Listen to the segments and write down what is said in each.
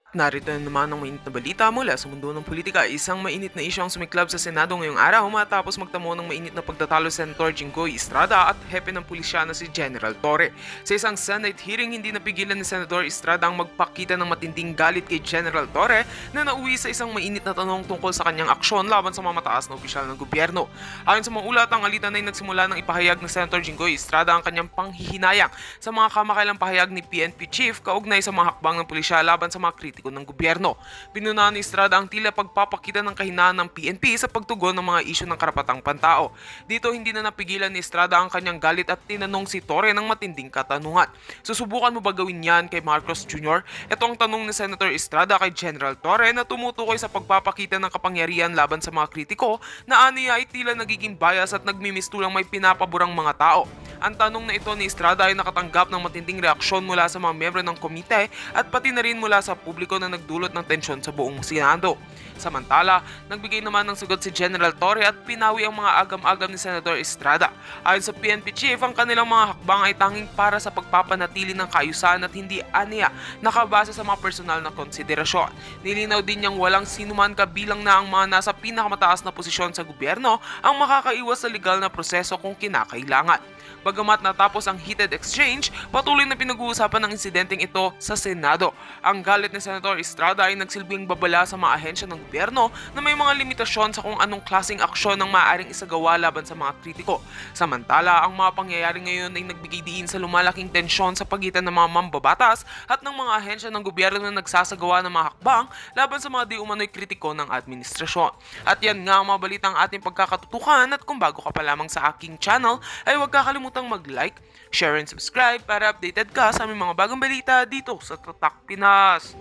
Narito na naman ang mainit na balita mula sa mundo ng politika. Isang mainit na isyu ang sumiklab sa Senado ngayong araw matapos magtamo ng mainit na pagtatalo si Senator Jinggoy Estrada at hepe ng pulisya na si General Torre. Sa isang Senate hearing, hindi napigilan ni Senator Estrada ang magpakita ng matinding galit kay General Torre na nauwi sa isang mainit na tanong tungkol sa kanyang aksyon laban sa mga mataas na opisyal ng gobyerno. Ayon sa mga ulat, ang alitan ay nagsimula ng ipahayag ng Senator Jinggoy Estrada ang kanyang panghihinayang sa mga kamakailang pahayag ni PNP Chief kaugnay sa mga hakbang ng pulisya laban sa mga kritiko ng gobyerno. Pinunahan ni Estrada ang tila pagpapakita ng kahinaan ng PNP sa pagtugon ng mga isyu ng karapatang pantao. Dito hindi na napigilan ni Estrada ang kanyang galit at tinanong si Torre ng matinding katanungan. Susubukan mo ba gawin yan kay Marcos Jr.? Ito ang tanong ni Senator Estrada kay General Torre na tumutukoy sa pagpapakita ng kapangyarihan laban sa mga kritiko na aniya ay tila nagiging bias at nagmimistulang may pinapaborang mga tao. Ang tanong na ito ni Estrada ay nakatanggap ng matinding reaksyon mula sa mga miyembro ng komite at pati na rin mula sa publiko na nagdulot ng tensyon sa buong Senado. Samantala, nagbigay naman ng sagot si General Torre at pinawi ang mga agam-agam ni Senator Estrada. Ayon sa PNP Chief, ang kanilang mga hakbang ay tanging para sa pagpapanatili ng kaayusan at hindi aniya nakabase sa mga personal na konsiderasyon. Nilinaw din niyang walang sinuman kabilang na ang mga nasa pinakamataas na posisyon sa gobyerno ang makakaiwas sa legal na proseso kung kinakailangan. Bagamat natapos ang heated exchange, patuloy na pinag-uusapan ng insidenteng ito sa Senado. Ang galit ni Senator Estrada ay nagsilbing babala sa mga ahensya ng gobyerno na may mga limitasyon sa kung anong klaseng aksyon ang maaaring isagawa laban sa mga kritiko. Samantala, ang mga pangyayari ngayon ay nagbigay diin sa lumalaking tensyon sa pagitan ng mga mambabatas at ng mga ahensya ng gobyerno na nagsasagawa ng mga hakbang laban sa mga di umano'y kritiko ng administrasyon. At yan nga ang mga balitang ating pagkakatutukan, at kung bago ka pa lamang sa aking channel ay huwag kakalimutang mag-like, share and subscribe para updated ka sa aming mga bagong balita dito sa Tatak Pinas.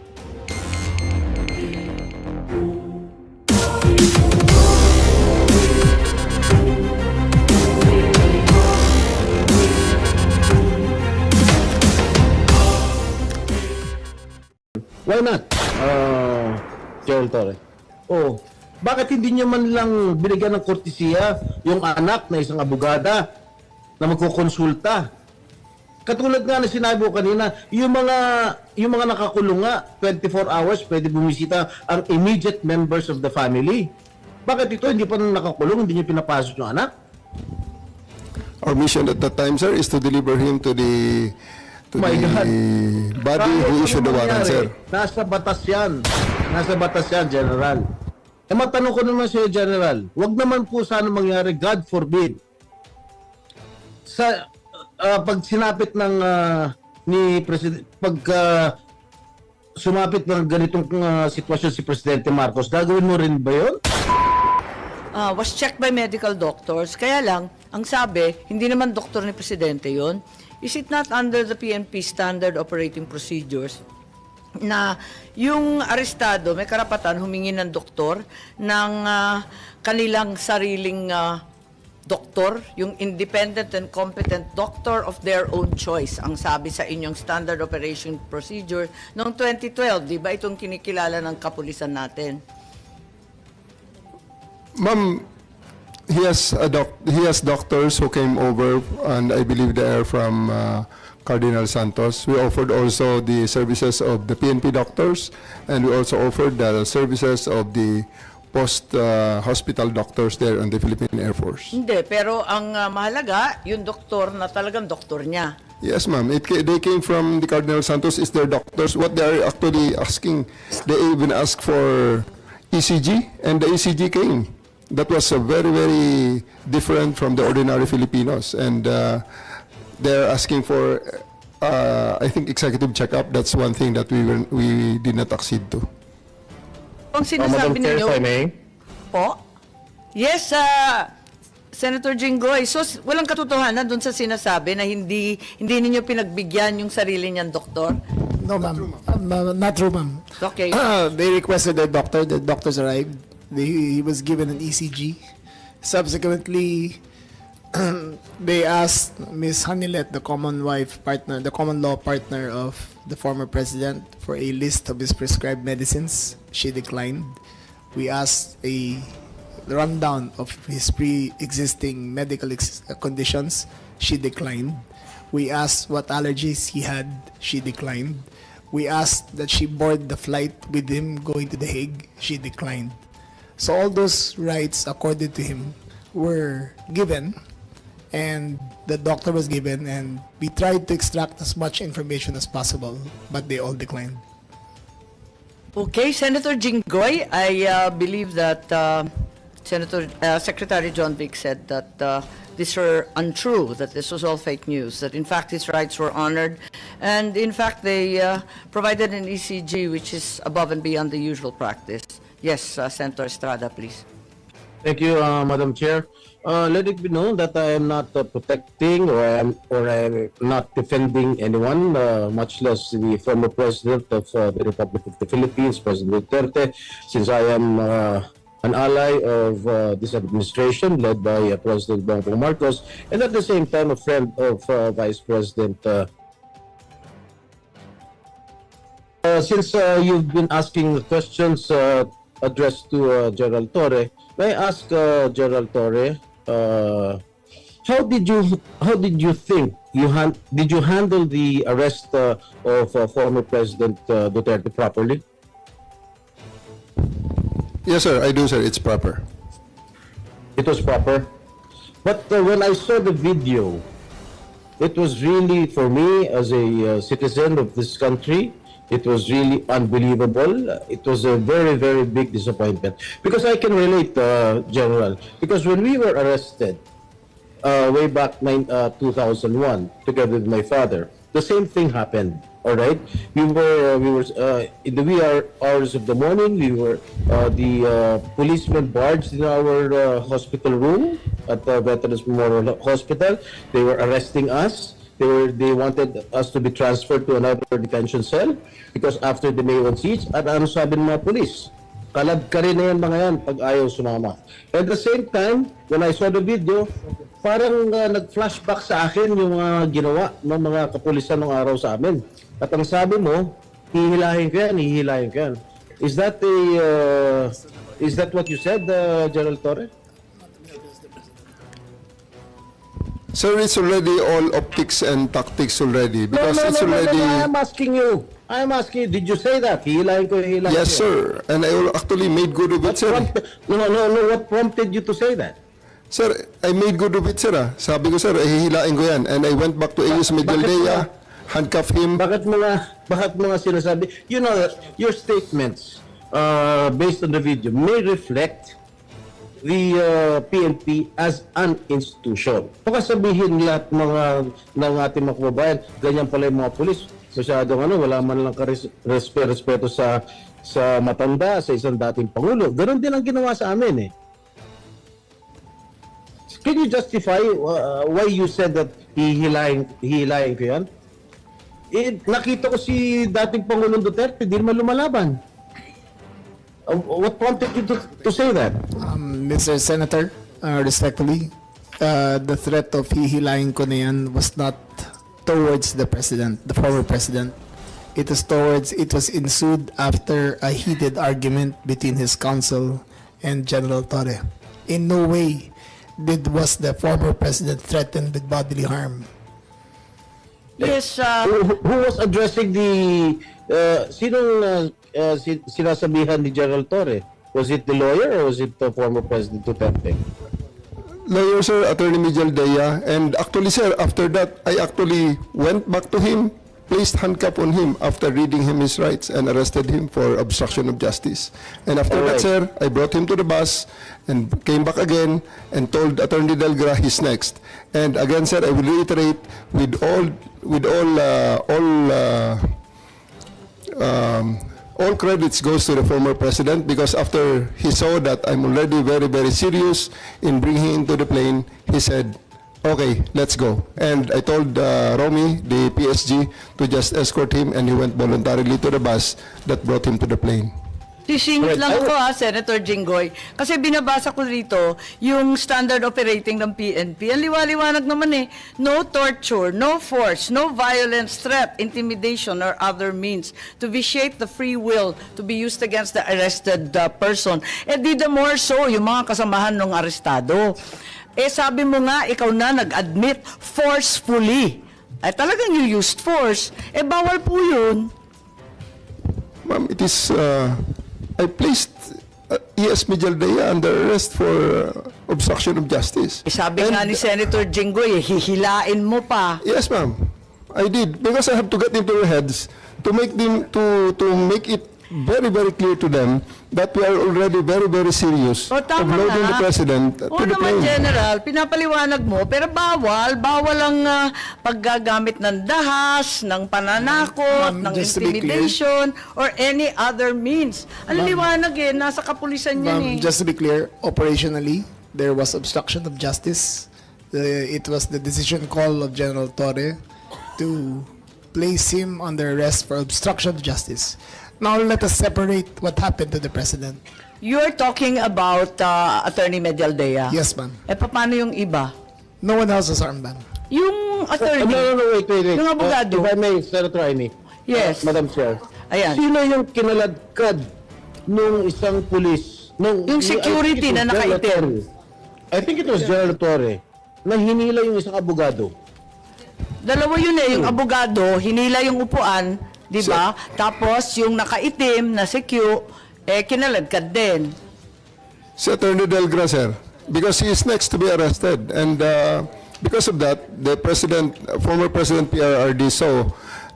Why not? Joel Torre. Oh, bakit hindi niyo man lang binigyan ng kortesiya yung anak na isang abogada na magkukonsulta? Katulad nga na sinabi ko kanina, yung mga nakakulong nga, 24 hours pwede bumisita ang immediate members of the family. Bakit ito hindi pa nakakulong, hindi niyo pinapasok yung anak? Our mission at that time, sir, is to deliver him to the My God. body who issued the warrant, sir. Nasa batas yan. Nasa batas yan, General. E matanong ko naman sa'yo, General, wag naman po sana mangyari, God forbid, sa pag sinapit ng ni President, sumapit ng ganitong sitwasyon si Presidente Marcos, gagawin mo rin ba yun? Was checked by medical doctors. Kaya lang, ang sabi, hindi naman doktor ni Presidente yon. Is it not under the PNP Standard Operating Procedures na yung arestado may karapatan humingi ng doktor ng kanilang sariling doktor, yung independent and competent doctor of their own choice, ang sabi sa inyong Standard Operation Procedure noong 2012, di ba itong kinikilala ng kapulisan natin? Ma'am, he has doctors who came over, and I believe they are from Cardinal Santos. We offered also the services of the PNP doctors, and we also offered the services of the post-hospital doctors there on the Philippine Air Force. Hindi, pero ang mahalaga, yung doktor na talagang doktor niya. Yes, ma'am. They came from the Cardinal Santos. Is their doctors. What they are actually asking, they even asked for ECG, and the ECG came. That was very, very different from the ordinary Filipinos. And they're asking for, I think, executive checkup. That's one thing that we did not accede to. Ang sinasabi Madam Chair, ninyo, if I may. po? Yes, Senator Jinggoy. So, walang katotohanan dun sa sinasabi na hindi ninyo pinagbigyan yung sarili niyang doktor? No, ma'am. Not true, ma'am. Okay. They requested the doctor. The doctors arrived. He was given an ECG. Subsequently, they asked Ms. Hanilet, the common law partner of the former president, for a list of his prescribed medicines. She declined. We asked a rundown of his pre-existing medical conditions. She declined. We asked what allergies he had. She declined. We asked that she board the flight with him going to The Hague. She declined. So all those rights, according to him, were given, and the doctor was given, and we tried to extract as much information as possible, but they all declined. Okay, Senator Jinggoy, I believe that Secretary John Vic said that these were untrue, that this was all fake news, that in fact his rights were honored, and in fact they provided an ECG which is above and beyond the usual practice. Yes, Senator Estrada, please. Thank you, Madam Chair. Let it be known that I am not protecting or I am not defending anyone, much less the former president of the Republic of the Philippines, President Duterte, since I am an ally of this administration led by President Bongbong Marcos, and at the same time a friend of Vice President. Since you've been asking questions addressed to Gerald Torre, may I ask Gerald Torre, how did you think did you handle the arrest of former President Duterte properly? Yes, sir, I do, sir. It's proper. It was proper. But when I saw the video, it was really, for me as a citizen of this country, it was really unbelievable. It was a very, very big disappointment. Because I can relate, General. Because when we were arrested, way back 2001, together with my father, the same thing happened. All right, we were in the wee hours of the morning. We were the policemen barged in our hospital room at the Veterans Memorial Hospital. They were arresting us. They wanted us to be transferred to another detention cell because after the May 1 siege, at ano sabi ng mga police? Kalab ka rin na yan mga yan pag ayaw sumama. At the same time, when I saw the video, parang nag-flashback sa akin yung ginawa ng mga kapulisan ng araw sa amin. At ang sabi mo, hihilahin ko yan. Is that what you said, Gerald Torre? Sir, it's already all optics and tactics already because it's already... No, I'm asking you, did you say that? Hihilahin ko. Yes, sir. And I actually made good of it, sir. What prompted you to say that? Sir, I made good of it, sir. Sabi ko, sir, hihilain ko yan. And I went back to AS Medialdea, handcuff him. Bakit mga sinasabi? You know that your statements based on the video may reflect the PNP as an institution. Baka sabihin lahat ng ating mga kababayan, ganyan pala yung mga pulis. Masyadong wala man lang respeto sa matanda, sa isang dating Pangulo. Ganon din ang ginawa sa amin eh. Can you justify why you said that hihilahin ko yan? Nakita ko si dating Pangulong Duterte, di naman lumalaban. What prompted you to say that? Mr. Senator, respectfully, the threat of hihilahin ko na yan was not towards the president, the former president. It was ensued after a heated argument between his counsel and General Torre. In no way was the former president threatened with bodily harm. Yes, Who was addressing the sinong sinasabihan ni General Torre? Was it the lawyer or was it the former President Duterte? Lawyer, sir, Attorney Medialdea. And actually, sir, after that, I actually went back to him, placed handcuff on him after reading him his rights and arrested him for obstruction of justice. And after that, sir, I brought him to the bus and came back again and told Attorney Delgra he's next. And again, sir, I will reiterate all credits goes to the former president because after he saw that I'm already very, very serious in bringing him into the plane, he said, okay, let's go. And I told Romy, the PSG, to just escort him and he went voluntarily to the bus that brought him to the plane. sisingit lang ako Senator Jinggoy. Kasi binabasa ko rito yung standard operating ng PNP. Ang liwaliwanag naman eh. No torture, no force, no violence, threat, intimidation, or other means to vitiate the free will to be used against the arrested person. Di the more so, yung mga kasamahan ng arestado. Sabi mo nga, ikaw na nag-admit forcefully. Talagang you used force. Bawal po yun. Ma'am, it is, I placed E.S. Mijaldea under arrest for obstruction of justice. Sabi nga ni Senator Jinggoy, hihilain mo pa. Yes, ma'am. I did because I have to get into their heads to make them to make it very very clear to them that we are already very very serious O, of tama loading nga. the president to Oo the naman, plane. General, pinapaliwanag mo, pero bawal ang paggagamit ng dahas, ng pananakot, Ma'am, ng just to be clear. intimidation, or any other means. Ang liwanag nasa kapulisan yan Just to be clear, operationally, there was obstruction of justice. It was the decision call of General Torre to place him under arrest for obstruction of justice. Now let us separate what happened to the president. You're talking about Attorney Medialdea. Yes, ma'am. Paano yung iba? No one else was armband. Yung attorney. No, wait. Yung abogado. If I may, Senator Amy. Yes. Madam Chair. Ayan. Sino yung kinaladkad nung isang pulis? Yung security na nakaitim. I think it was General Torre na hinila yung isang abogado. Dalawa yun yung abogado, hinila yung upuan, di ba? Tapos yung nakaitim na si Q, kinaladkad din. Si Attorney Delgra, sir, because he is next to be arrested. And because of that, the former President PRRD saw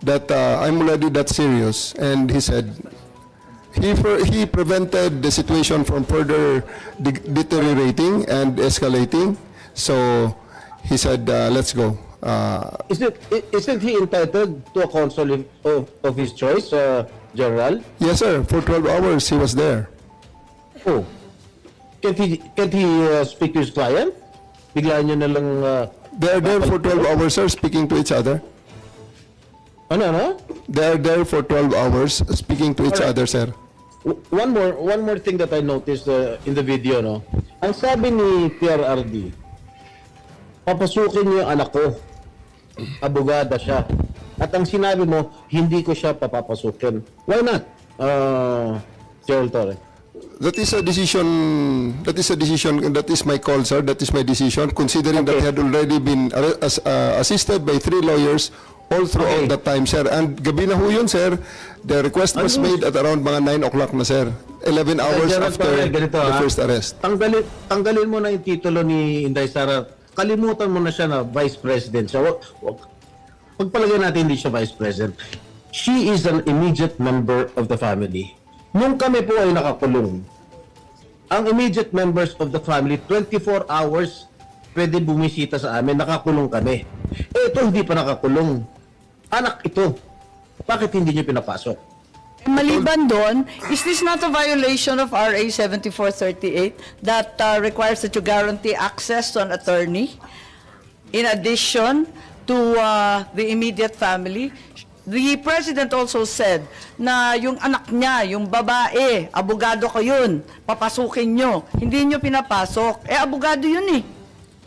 that I'm already that serious. And he said, he prevented the situation from further deteriorating and escalating. So he said, let's go. Isn't he entitled to a counsel of his choice, General? Yes, sir. For 12 hours, he was there. Oh. Can't he speak to his client? Biglaan niyo na lang... They are there for 12 hours, sir, speaking to each other. Ano? They are there for 12 hours, speaking to each Alright. other, sir. One more thing that I noticed in the video, no? Ang sabi ni PRRD, papasukin niyo yung anak ko. Abogada siya. At ang sinabi mo, hindi ko siya papapasukin. Why not, General Torre? That is a decision. That is my call, sir. That is my decision. Considering that he had already been assisted by 3 lawyers all throughout Okay. that time, sir. And gabi na ho yun, sir. The request was Ano? made at around mga 9 o'clock na, sir. 11 hours General after Torre, ganito, the ha? first arrest. Tanggalin mo na yung titulo ni Inday Sara. Kalimutan mo na siya na Vice President siya. Pagpalagay natin hindi siya Vice President. She is an immediate member of the family. Nung kami po ay nakakulong, ang immediate members of the family, 24 hours pwede bumisita sa amin, nakakulong kami. Ito hindi pa nakakulong. Anak ito. Bakit hindi niyo pinapasok? Maliban doon, is this not a violation of RA 7438 that requires that you guarantee access to an attorney in addition to the immediate family? The President also said na yung anak niya, yung babae, abogado ko yun, papasukin nyo. Hindi nyo pinapasok. Abogado yun eh.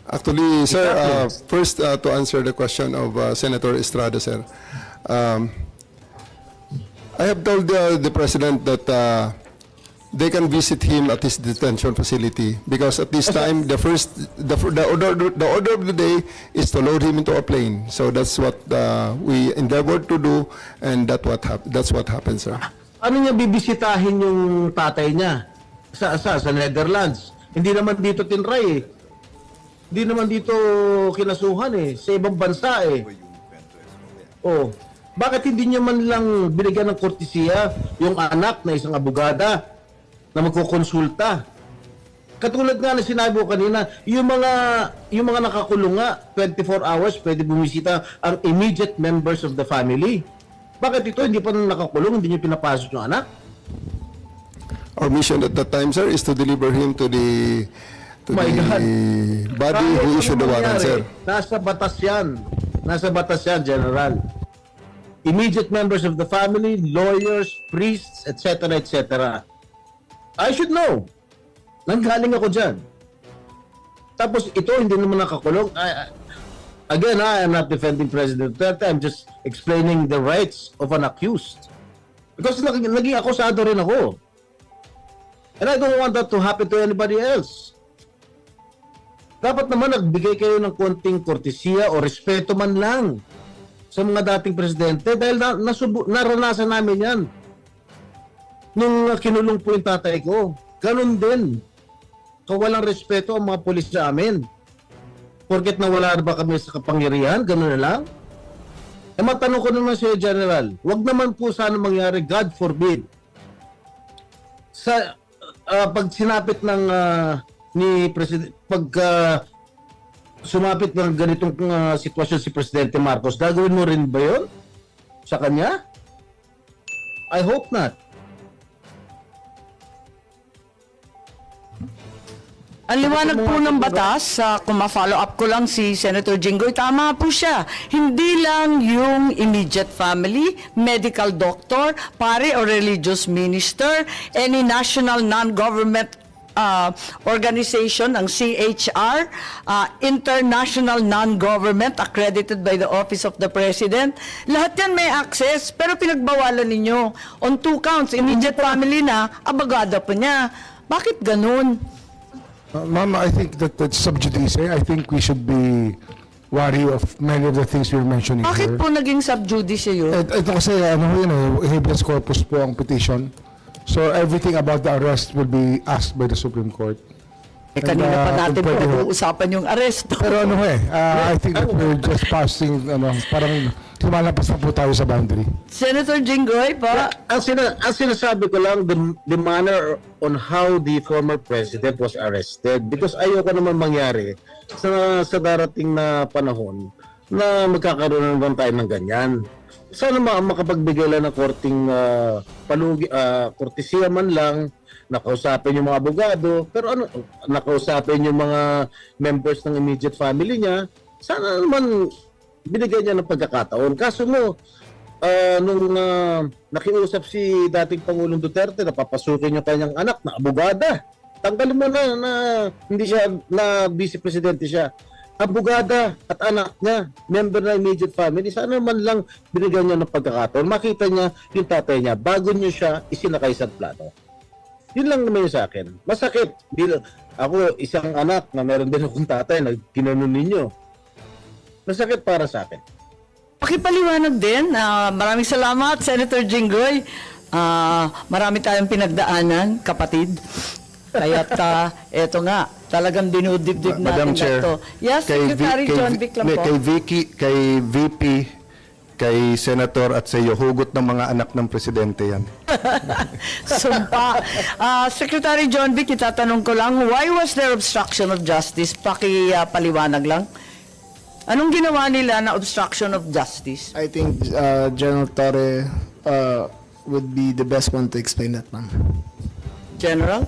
Actually, sir, Exactly. first to answer the question of Senator Estrada, sir. I have told the President that they can visit him at his detention facility because at this time the order of the day is to load him into a plane. So that's what we endeavored to do, and that's what happened, sir. Ano niya bibisitahin yung tatay niya? Sa Netherlands. Hindi naman dito tinray eh. Hindi naman dito kinasuhan eh. Sa ibang bansa eh. Oh. Bakit hindi niyo man lang binigyan ng kortesiya yung anak na isang abogada na magkukonsulta? Katulad nga na sinabi ko kanina, yung mga nakakulong nga, 24 hours pwede bumisita ang immediate members of the family. Bakit ito hindi pa nakakulong, hindi niyo pinapasok yung anak? Our mission at that time, sir, is to deliver him to the My God. body Kahit who issued the ano warrant, mangyari, sir. Nasa batas yan. Nasa batas yan, General. Immediate members of the family, lawyers, priests, etc., etc. I should know. Nanggaling ako dyan. Tapos ito, hindi naman nakakulong. Again, I am not defending President Duterte. I'm just explaining the rights of an accused. Because naging akusado rin ako. And I don't want that to happen to anybody else. Dapat naman nagbigay kayo ng konting kortesiya o respeto man lang sa mga dating presidente dahil naranasan namin yan. nung kinulong po yung tatay ko. Ganon din. Kawalang respeto ang mga pulis sa amin. Porket nawala na ba kami sa kapangyarihan, gano'n na lang? Eh matanong ko naman sa General, wag naman po sana mangyari, God forbid. Sa pag sinapit ng ni President, pag sumapit ng ganitong sitwasyon si Presidente Marcos, gagawin mo rin ba yun sa kanya? I hope not. Ang liwanag po ng batas, kung ma-follow up ko lang si Senator Jinggoy, tama po siya. Hindi lang yung immediate family, medical doctor, pare or religious minister, any national non-government organization, ang CHR, international non-government accredited by the Office of the President. Lahat yan may access, pero pinagbawalan ninyo. On 2 counts, immediate family na, abogado pa niya. Bakit ganun? Ma'am, I think that's sub judice. I think we should be wary of many of the things you're mentioning Bakit here. po naging sub judice yun? Ito kasi, habeas corpus po ang petition. So everything about the arrest will be asked by the Supreme Court. Kanina pa natin kung pwede ho. pag-uusapan yung arresto. Pero I think that we're just passing, parang lumalabas na po tayo sa boundary. Senator Jinggoy, pa, Ang sinasabi ko lang, the manner on how the former president was arrested, because ayoko naman mangyari sa darating na panahon na magkakaroon naman tayo ng ganyan. Sana makapagbigay lang ng korting kortesiya man lang, nakausapin yung mga abogado, pero nakausapin yung mga members ng immediate family niya, sana naman binigyan niya ng pagkakataon. Kaso mo, nung nakiusap si dating Pangulong Duterte na papasukin yung kanyang anak na abogada, tanggalin mo na hindi siya, na vice presidente siya. Abogada at anak niya, member na immediate family, sana man lang binigyan niya ng pagkakataon. Makita niya yung tatay niya bago niyo siya isinakay sa plano. Yun lang naman yung sa akin. Masakit. Ako, isang anak na meron din akong tatay na ginanon ninyo. Masakit para sa akin. pakipaliwanag din. Maraming salamat, Senator Jinggoy. Marami tayong pinagdaanan, kapatid. Kaya't eto nga, talagang dinudibdib natin Madam Chair, ito. Yes, Secretary John Vic lang po. kay VP, kay Senator at sa iyo, hugot ng mga anak ng presidente yan. Sumpa. Secretary John Vic, itatanong ko lang, why was there obstruction of justice? Paliwanag lang. Anong ginawa nila na obstruction of justice? I think General Torre would be the best one to explain that, ma'am. General?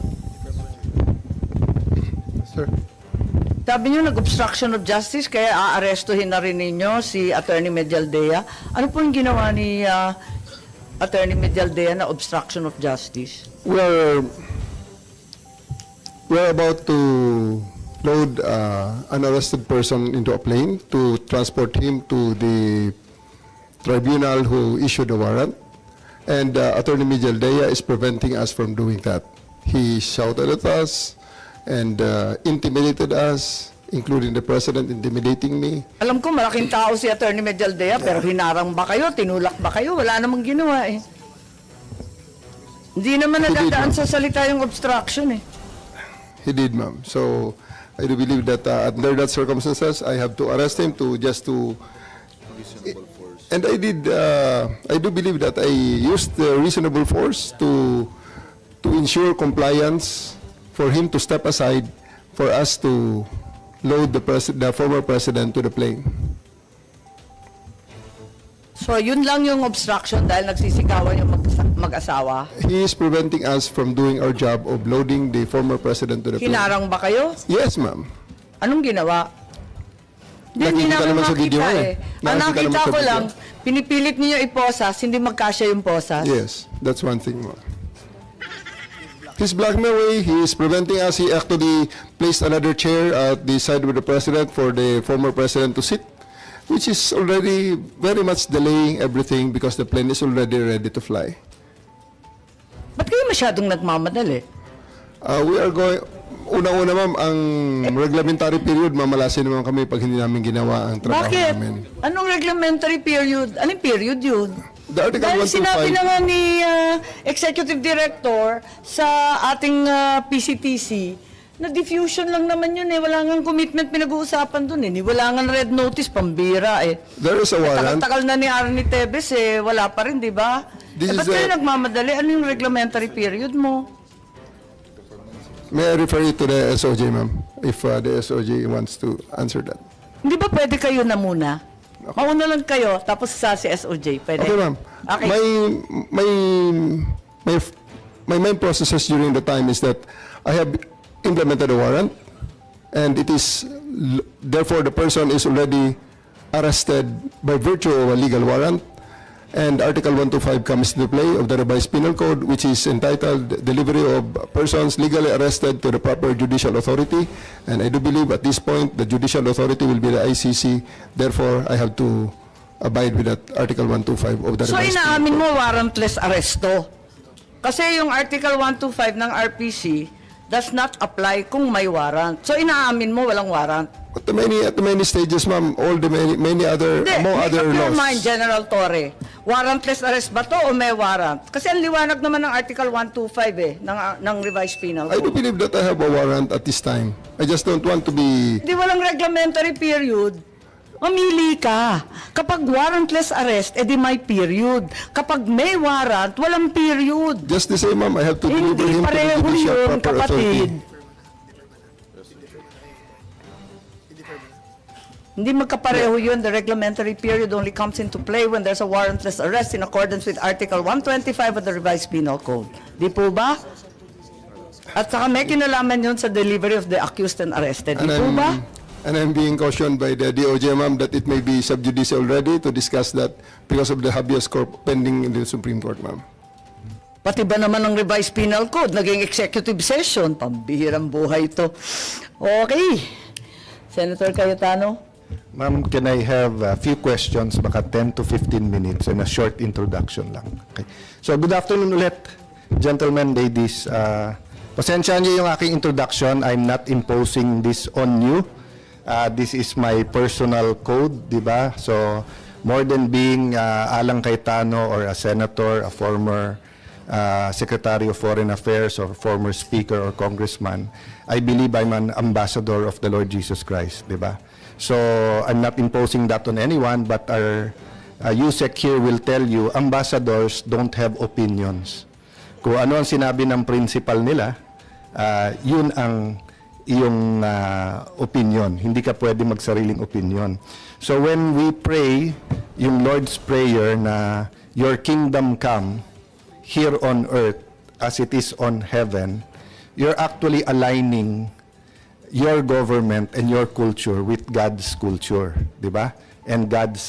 Sir. Sabi niyo nag-obstruction of justice, kaya aarestuhin na rin ninyo si Attorney Medialdea. Ano po yung ginawa ni Attorney Medialdea na obstruction of justice? We're about to load an arrested person into a plane to transport him to the tribunal who issued the warrant. And Attorney Medialdea is preventing us from doing that. He shouted at us and intimidated us, including the president intimidating me. Alam ko malaking tao si Attorney Medialdea, pero hinarang ba kayo, tinulak ba kayo? Wala namang ginawa eh. Hindi naman nadadaan sa salita yung obstruction eh. He did, ma'am. So I do believe that under that circumstances, I have to arrest him and I did. I do believe that I used the reasonable force to ensure compliance, for him to step aside, for us to load the former president to the plane. So yun lang yung obstruction dahil nagsisigawan yung mag-asawa. He is preventing us from doing our job of loading the former president to the plane. Hinarang ba kayo? Yes, ma'am. Anong ginawa? Hindi Nakikita namin naman sa video makita eh. Ang Nakikita nakita naman sa ko video. lang, pinipilit niyo iposas, hindi magkasya yung posas. Yes, that's one thing, ma'am. His blackmail way, he is preventing us. He actually placed another chair at the side of the president for the former president to sit, which is already very much delaying everything because the plane is already ready to fly. Ba't kayo masyadong nagmamadali? We are going, unang-una ma'am, ang reglementary period, mamalasin naman kami pag hindi namin ginawa ang trabaho Bakit? namin. Anong reglementary period? Anong period yun? The Article Dahil sinabi 125 na nga ni Executive Director sa ating PCTC, na diffusion lang naman yun eh. Wala nga commitment pinag-uusapan dun eh. Wala nga red notice, pambira eh. There is a warrant. Tagal-tagal na ni Arnie Tevez eh. Wala pa rin, di ba? This Ba't is kayo a- nagmamadali? Ano yung reglementary period mo? May I refer you to the SOJ, ma'am, if the SOJ wants to answer that. Hindi ba pwede kayo na muna? Mauna lang kayo, tapos sa si SOJ. Pwede? Okay, ma'am. Okay. My main processes during the time is that I have implemented a warrant, and it is therefore the person is already arrested by virtue of a legal warrant, and Article 125 comes into play of the revised penal code, which is entitled Delivery of Persons Legally Arrested to the Proper Judicial Authority, and I do believe at this point the judicial authority will be the ICC. Therefore, I have to abide with that Article 125 of the So revised penal inaamin code. mo warrantless arresto? Kasi yung Article 125 ng RPC does not apply kung may warrant. So inaamin mo walang warrant? At the many stages, ma'am, all the many other, Hindi, among make other up your laws. mind, General Torre. Warrantless arrest ba to o may warrant? Kasi ang liwanag naman ng Article 125 eh, ng revised penal I do code. believe that I have a warrant at this time. I just don't want to be... Hindi walang reglementary period. Mamili ka. Kapag warrantless arrest, edi may period. Kapag may warrant, walang period. Just the same, ma'am, I have to deliver Hindi him to the pareho judicial yun, proper kapatid. authority. Hindi magkapareho yun. The reglementary period only comes into play when there's a warrantless arrest in accordance with Article 125 of the Revised Penal Code. Di po ba? At saka may kinalaman yun sa delivery of the accused and arrested. Di po ba? And I'm being cautioned by the DOJ, ma'am, that it may be sub judice already to discuss that because of the habeas corpus pending in the Supreme Court, ma'am. Pati ba naman ng Revised Penal Code, naging executive session? Pambihirang buhay ito. Okay. Senator Cayetano? Ma'am, can I have a few questions, baka 10 to 15 minutes and a short introduction lang. Okay. So, good afternoon ulit, gentlemen, ladies. Pasensya niyo yung aking introduction. I'm not imposing this on you. This is my personal code, di ba? So, more than being Alang Cayetano or a senator, a former Secretary of Foreign Affairs or former Speaker or Congressman, I believe I'm an ambassador of the Lord Jesus Christ, di ba? So, I'm not imposing that on anyone, but our USEC here will tell you, ambassadors don't have opinions. Kung ano ang sinabi ng principal nila, yun ang iyong opinion. Hindi ka pwede magsariling opinion. So, when we pray, yung Lord's Prayer na, your kingdom come here on earth as it is on heaven, you're actually aligning your government and your culture with God's culture, di ba? And God's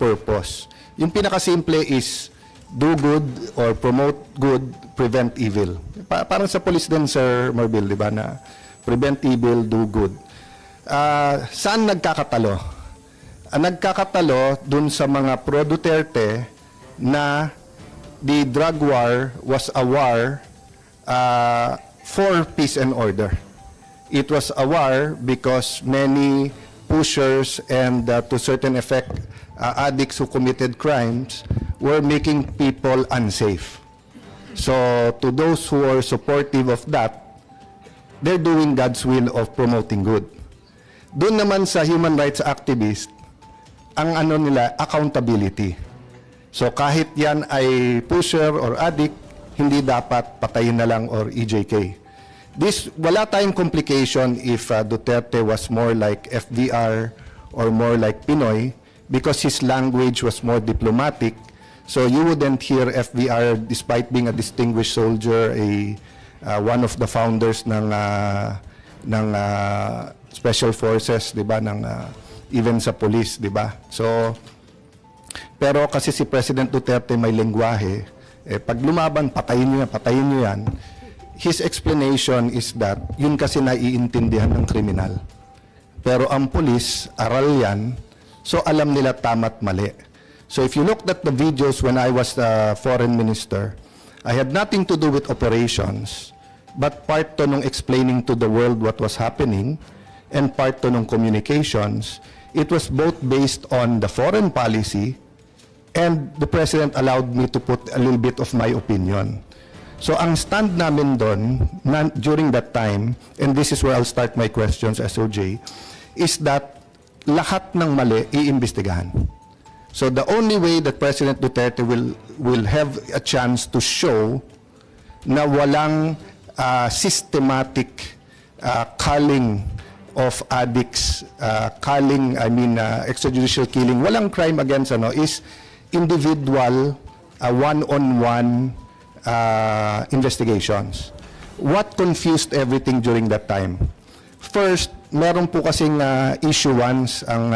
purpose. Yung pinakasimple is do good or promote good, prevent evil. Parang sa police din, Sir Marbil, di ba, na prevent evil, do good. Saan nagkakatalo? Nagkakatalo dun sa mga pro-Duterte na the drug war was a war for peace and order. It was a war because many pushers and to certain effect addicts who committed crimes were making people unsafe. So to those who are supportive of that, they're doing God's will of promoting good. Doon naman sa human rights activist, ang ano nila, accountability. So kahit yan ay pusher or addict, hindi dapat patayin na lang or EJK. Wala tayong complication if Duterte was more like FDR or more like Pinoy because his language was more diplomatic. So you wouldn't hear FDR, despite being a distinguished soldier, one of the founders ng special forces, di ba, even sa police, di ba? So, pero kasi si President Duterte may lengguwahe, pag lumaban, patayin nyo yan. His explanation is that yun kasi naiintindihan ng kriminal. Pero ang police, aral yan, so alam nila tama't mali. So if you looked at the videos when I was the foreign minister, I had nothing to do with operations, but part to nung explaining to the world what was happening, and part to nung communications. It was both based on the foreign policy And the President allowed me to put a little bit of my opinion. So ang stand namin doon during that time, and this is where I'll start my questions, SOJ, is that lahat ng mali iimbestigahan. So the only way that President Duterte will have a chance to show na walang systematic culling of addicts, extrajudicial killing, walang crime against is individual one-on-one investigations. What confused everything during that time? First, meron po kasing issuance ang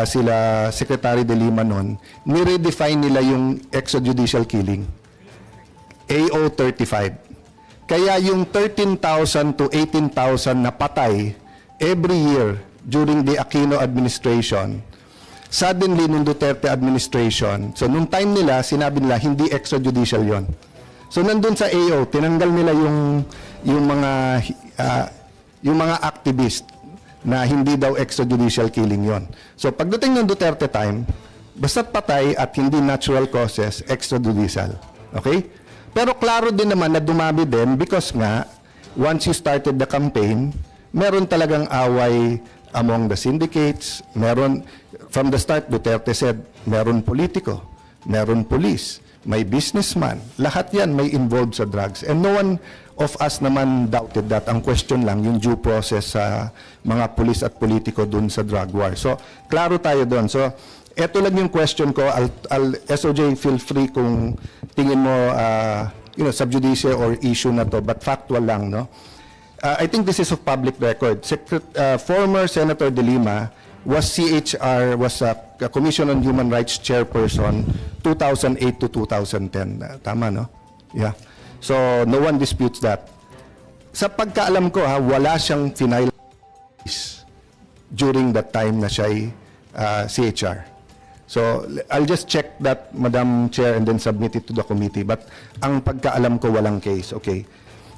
sila Secretary de Lima noon, ni-redefine nila yung extrajudicial killing. AO 35. Kaya yung 13,000 to 18,000 na patay every year during the Aquino administration, suddenly nung Duterte administration, so nung time nila, sinabi nila hindi extrajudicial yon. So nandun sa AO, tinanggal nila yung mga activist na hindi daw extrajudicial killing yon. So pagdating ng Duterte time, basta't patay at hindi natural causes, extrajudicial. Okay? Pero klaro din naman na dumami din because nga, once you started the campaign, meron talagang away among the syndicates, meron, from the start, Duterte said, meron politiko, meron police, may businessman, lahat yan may involved sa drugs. And no one of us naman doubted that. Ang question lang, yung due process sa mga police at politiko dun sa drug war. So, klaro tayo dun. So, eto lang yung question ko. SOJ, feel free kung tingin mo, sub judice or issue na to, but factual lang, no? I think this is of public record. Former Senator De Lima was a Commission on Human Rights chairperson 2008 to 2010. Tama, no? Yeah. So, no one disputes that. Sa pagkaalam ko, wala siyang final during that time na siya'y CHR. So, I'll just check that, Madam Chair, and then submit it to the committee. But ang pagkaalam ko, walang case. Okay.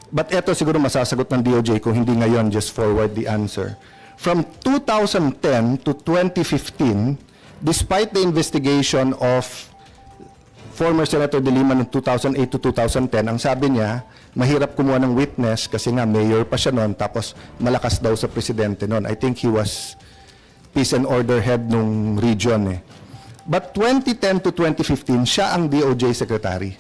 But eto siguro masasagot ng DOJ kung hindi ngayon, just forward the answer. From 2010 to 2015, despite the investigation of former Senator De Lima noong 2008 to 2010, ang sabi niya, mahirap kumuha ng witness kasi nga mayor pa siya noon, tapos malakas daw sa presidente noon. I think he was peace and order head nung region eh. But 2010 to 2015, siya ang DOJ secretary.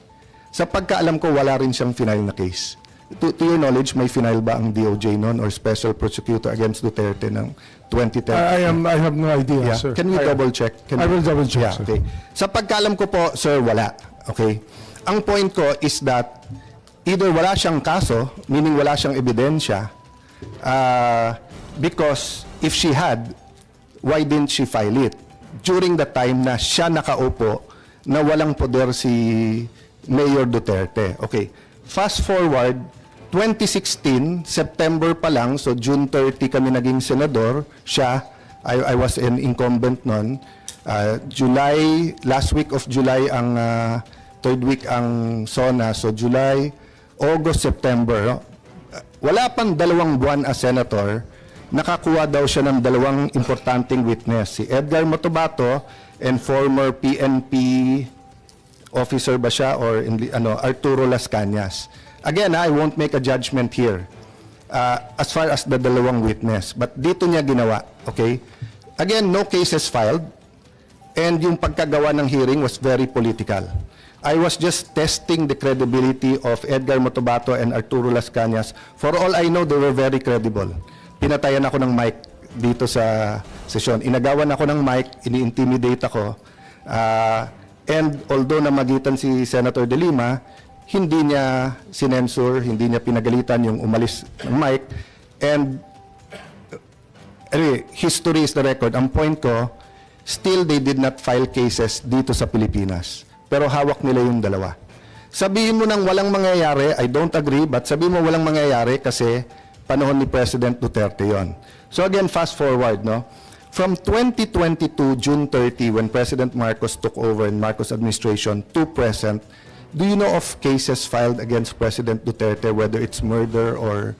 Sa pagkaalam ko, wala rin siyang final na case. To your knowledge, may final ba ang DOJ noon or special prosecutor against Duterte ng 2010? I have no idea, Yeah. sir. Can we double check? I will double check, Yeah, sir. okay. Sa pagkaalam ko po, sir, wala. Okay? Ang point ko is that either wala siyang kaso, meaning wala siyang ebidensya, because if she had, why didn't she file it? During the time na siya nakaupo na walang poder si Mayor Duterte. Okay. Fast forward, 2016, September pa lang, so June 30 kami naging senador, siya, I was an incumbent noon. July, last week of July ang third week ang SONA, so July, August, September. No? Wala pang 2 buwan as senator, nakakuha daw siya ng 2 importanteng witness, si Edgar Motobato and former PNP officer ba siya or Arturo Las Cañas. Again, I won't make a judgment here as far as the 2 witness. But dito niya ginawa, okay? Again, no cases filed and yung pagkagawa ng hearing was very political. I was just testing the credibility of Edgar Motobato and Arturo Las Cañas. For all I know, they were very credible. Pinatayan ako ng mic dito sa session. Inagawan ako ng mic, ini-intimidate ako. And although namagitan si Senator De Lima, hindi niya sinensure, hindi niya pinagalitan yung umalis ng mic. And anyway, history is the record. Ang point ko, still they did not file cases dito sa Pilipinas. Pero hawak nila yung 2. Sabihin mo nang walang mangyayari, I don't agree, but sabihin mo walang mangyayari kasi panahon ni President Duterte yon. So again, fast forward, no? From 2022, June 30, when President Marcos took over in Marcos administration, to present, do you know of cases filed against President Duterte, whether it's murder or